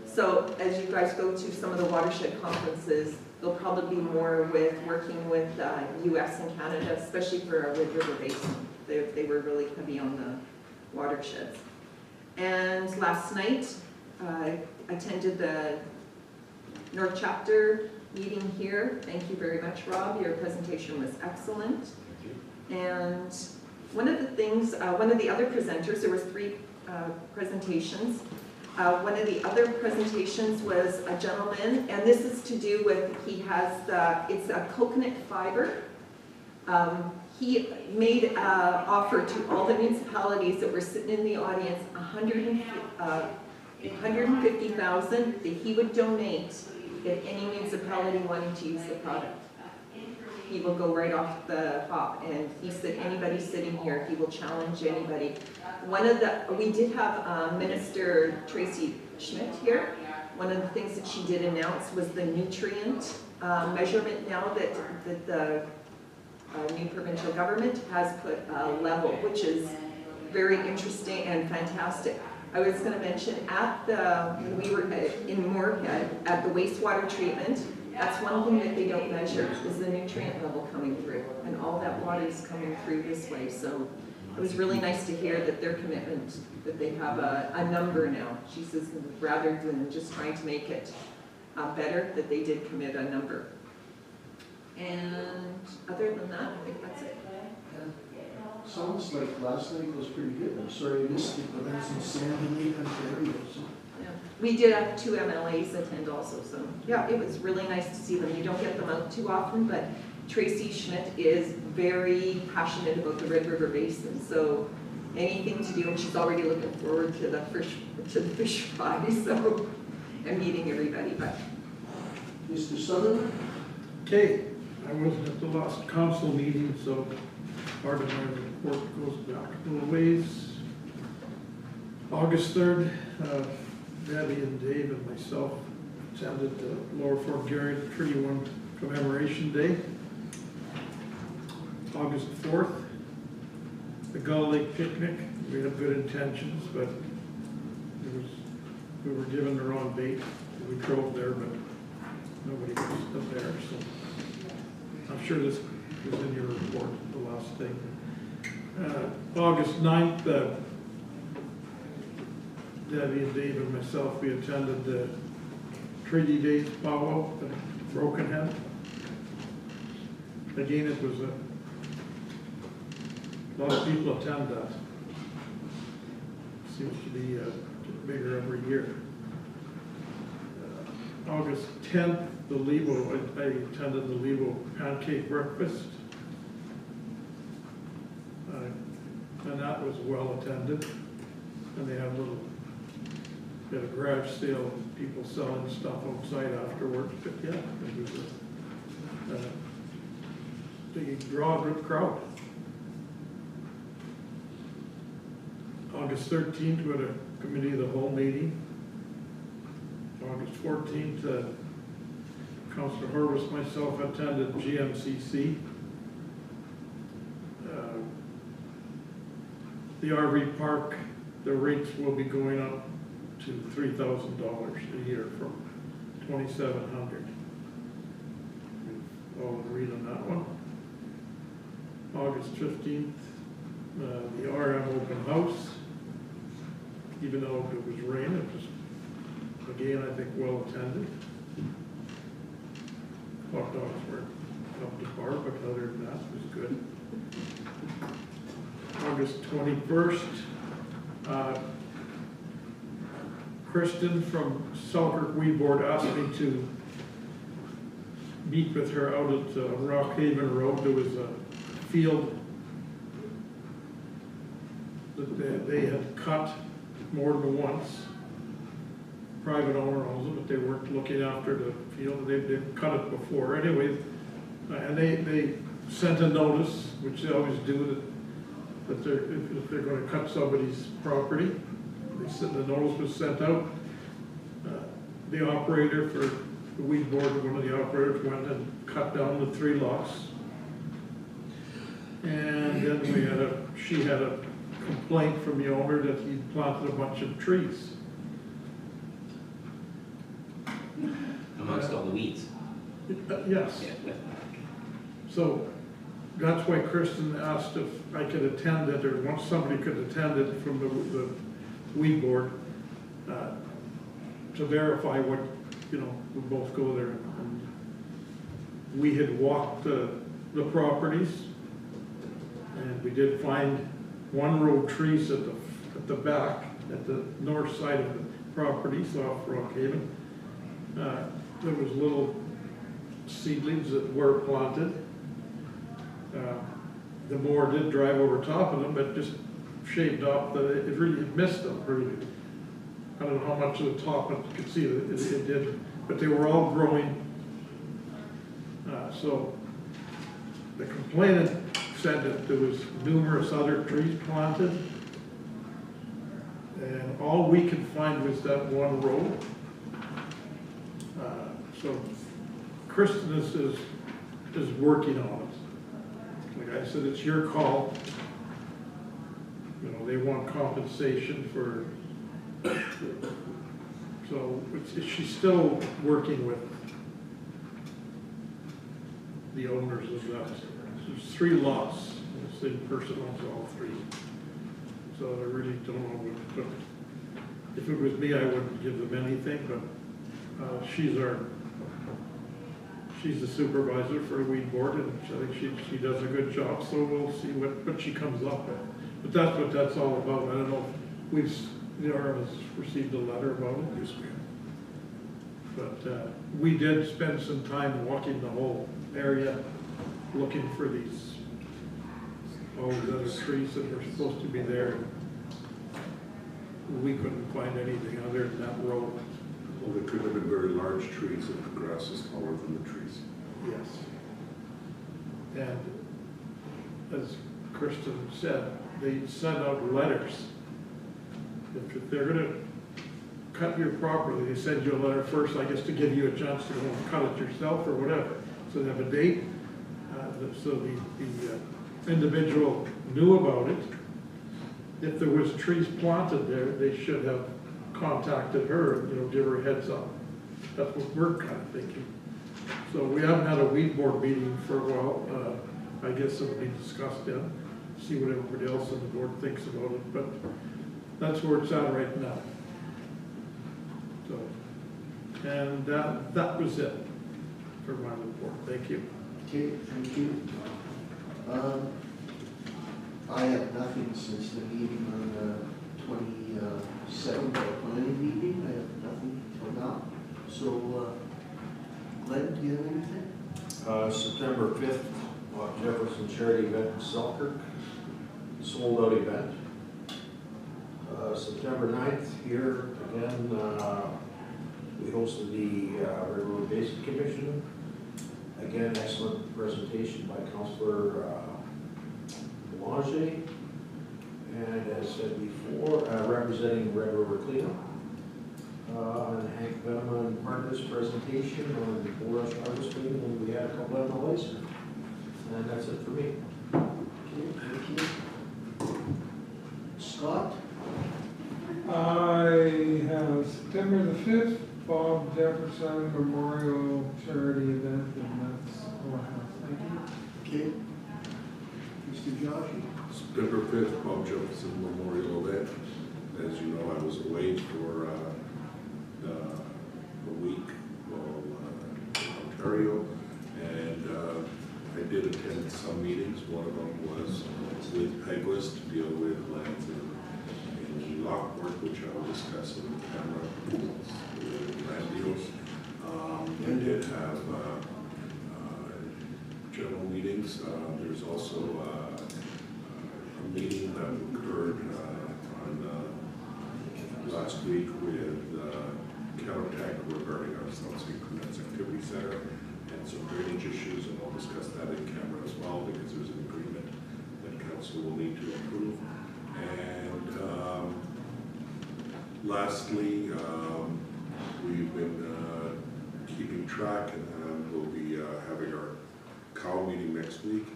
So as you guys go to some of the watershed conferences, there'll probably be more with working with US and Canada, especially for our Red River Basin. They were really heavy on the watersheds. And last night, I attended the North Chapter meeting here. Thank you very much, Rob. Your presentation was excellent. And one of the things, one of the other presenters, there was 3 presentations. One of the other presentations was a gentleman, and this is to do with, it's a coconut fiber. He made an offer to all the municipalities that were sitting in the audience, $150,000 that he would donate if any municipality wanted to use the product. He will go right off the hop, and he said anybody sitting here, he will challenge anybody. We did have Minister Tracy Schmidt here. One of the things that she did announce was the nutrient measurement now that the new provincial government has put a level, which is very interesting and fantastic. I was going to mention we were in Moorhead at the wastewater treatment. That's one thing that they don't measure is the nutrient level coming through, and all that water is coming through this way. So it was really nice to hear that their commitment, that they have a number now. She says rather than just trying to make it better, that they did commit a number. And other than that, I think that's it. Sounds like last night was pretty good. I'm sorry I missed it, but there's some sand in Lake Ontario, so. Yeah. We did have 2 MLAs attend also, so yeah, it was really nice to see them. You don't get them out too often, but Tracy Schmidt is very passionate about the Red River Basin, so anything to do, and she's already looking forward to the fish fry, so, and meeting everybody, but. Mr. Sutherland? Okay, I wasn't at the last council meeting, so part of my report goes back a little ways. August 3rd, Debbie and Dave and myself attended the Lower Fort Garry Treaty 1 Commemoration Day. August 4th, the Gull Lake Picnic. We had good intentions, but we were given the wrong date. We drove there, but nobody was there, so I'm sure this was in your report, the last thing. August 9th, Debbie and Dave and myself, we attended the Treaty Days powwow at Broken Head. Again, it was a lot of people attend that. Seems to be bigger every year. August 10th, the Lebo, I attended the Lebo pancake breakfast. And that was well attended. And they had a garage sale, people selling stuff outside afterwards. But yeah, it was a big draw, good crowd. August 13th, we had a committee of the whole meeting. August 14th, Councillor Horwitz, myself attended GMCC. The RV park, the rates will be going up to $3,000 a year from $2,700. We've all agreed on that one. August 15th, the RM open house. Even though it was rain, it was, again, I think well attended. Hot dogs were up to par, but other than that, it was good. August 21st, Kristen from Selkirk Weed Board asked me to meet with her out at Rockhaven Road. There was a field that they had cut more than once. Private owner owns it, but they weren't looking after the field. They've cut it before. Anyway, and they sent a notice, which they always do, that if they're going to cut somebody's property, the notice was sent out. The operator for the weed board, one of the operators went and cut down the 3 lots. And then she had a complaint from the owner that he planted a bunch of trees. Amongst all the weeds. Yes. So that's why Kristen asked if I could attend it, or once somebody could attend it from the weed board to verify what, we both go there. And we had walked the properties, and we did find 1 row of trees at the back, at the north side of the property, so off Rockhaven. There was little seedlings that were planted. The mower did drive over top of them, but just shaved off it really missed them, really. I don't know how much of the top, but you could see it did, but they were all growing. So the complainant said that there was numerous other trees planted, and all we could find was that 1 row. So Kristen is working on it. Like I said, it's your call. They want compensation for, so she's still working with the owners of that. There's 3 lots, and the same person owns all 3. So I really don't know what, but if it was me, I wouldn't give them anything, but she's the supervisor for a weed board, and I think she does a good job, so we'll see what she comes up with. But that's what that's all about. I don't know if the RM has received a letter about it. Yes, we have. But we did spend some time walking the whole area, looking for all these other trees that were supposed to be there. We couldn't find anything other than that row. Well, they could have been very large trees if the grass is taller than the trees. Yes. And as Kristen said, they sent out letters If they're gonna cut your property, they send you a letter first, I guess, to give you a chance to go and cut it yourself or whatever. So they have a date, so the individual knew about it. If there was trees planted there, they should have contacted her, and, give her a heads up. That's what we're kind of thinking. So we haven't had a weed board meeting for a while. I guess it'll be discussed then, see what everybody else on the board thinks about it, but that's where it's at right now. So, and that was it for my report. Thank you. Okay, thank you. I have nothing since the meeting on the 27th, our planning meeting. I have nothing till now. So, Glenn, do you have anything? September 5th, Jefferson Charity Event in Selkirk, sold out event. September 9th, here again, we hosted the Railroad Basin Commission. Again, excellent presentation by Councillor Boulanger. And as said before, representing Red River Cleanup. And Hank Venema and partners presentation on the forest harvesting, and we had a couple of MLAs. And that's it for me. Okay, thank you. Scott? I have September the 5th, Bob Jefferson Memorial Charity Event, and that's all I have. Thank you. Okay. Mr. Joshi? September 5th, Bob Jefferson Memorial Event. As you know, I was away for a week in Ontario, and I did attend some meetings. One of them was with Pegwest to deal with lands in Lockport, which I will discuss on the camera, land deals. We did have general meetings. There's also a meeting that occurred last week with Caltech regarding our South St. Clements Activity Center and some drainage issues, and I'll discuss that in camera as well because there's an agreement that council will need to approve. And lastly, we've been keeping track, and we'll be having our cow meeting next week,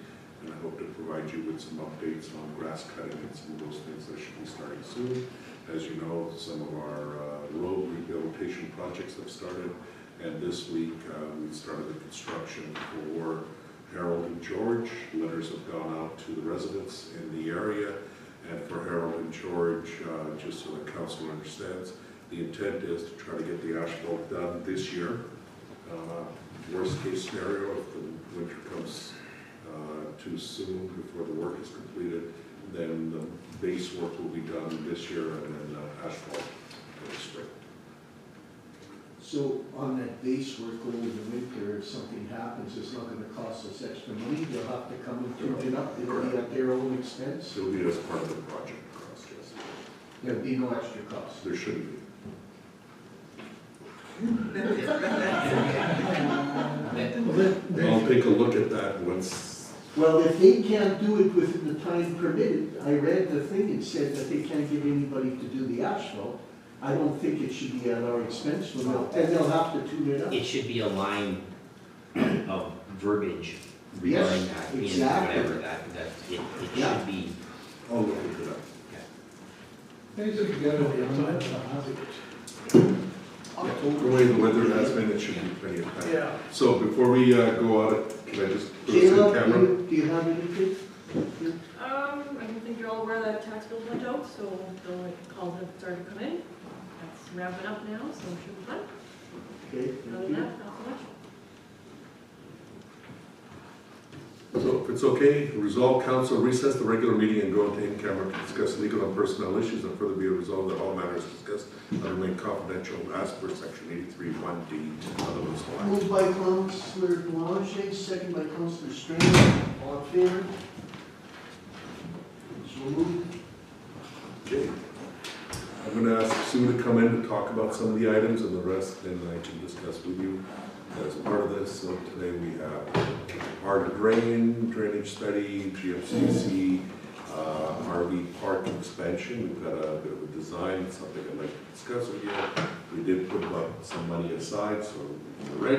and I hope to provide you with some updates on grass cutting and some of those things that should be starting soon. As you know, some of our road rehabilitation projects have started, and this week we started the construction for Harold and George. Letters have gone out to the residents in the area, and for Harold and George, just so the council understands, the intent is to try to get the asphalt done this year. Worst case scenario, if the winter comes too soon before the work is completed, then the base work will be done this year, and then asphalt in the spring. So on that base work over the winter, if something happens, it's not gonna cost us extra money. They'll have to come and tune it up. It'll be at their own expense. It'll be as part of the project cost, yes. There'll be no extra cost. There shouldn't be. I'll take a look at that once. Well, if they can't do it within the time permitted, I read the thing and said that they can't get anybody to do the asphalt. I don't think it should be at our expense, and they'll have to tune it up. It should be a line of verbiage regarding Yes, that, in exactly. whatever that it Yeah. should be. I'll look into that. They should get it done. The way the weather has been, it should be plenty of time. Yeah. So before we go on it, can I just put this Kayla, in camera? do you have anything? I don't think you're all aware that tax bills went out, so the calls have started to come in. That's ramping up now, so it should be fun. Okay, Other thank than you. that, not so much. So if it's okay, resolve council recess the regular meeting and go into in-camera to discuss legal and personnel issues, and further be resolved that all matters discussed are remain confidential as per section 83(1)(d) of the municipal act. Moved by Councillor Boulanger, second by Councillor Strain. All in favor? So moved. Okay. I'm going to ask Sue to come in to talk about some of the items, and the rest then I can discuss with you as part of this. So today we have our drainage study, GFCC, RV park expansion. We've got a bit of a design something I'd like to discuss with you. We did put some money aside, so we're ready.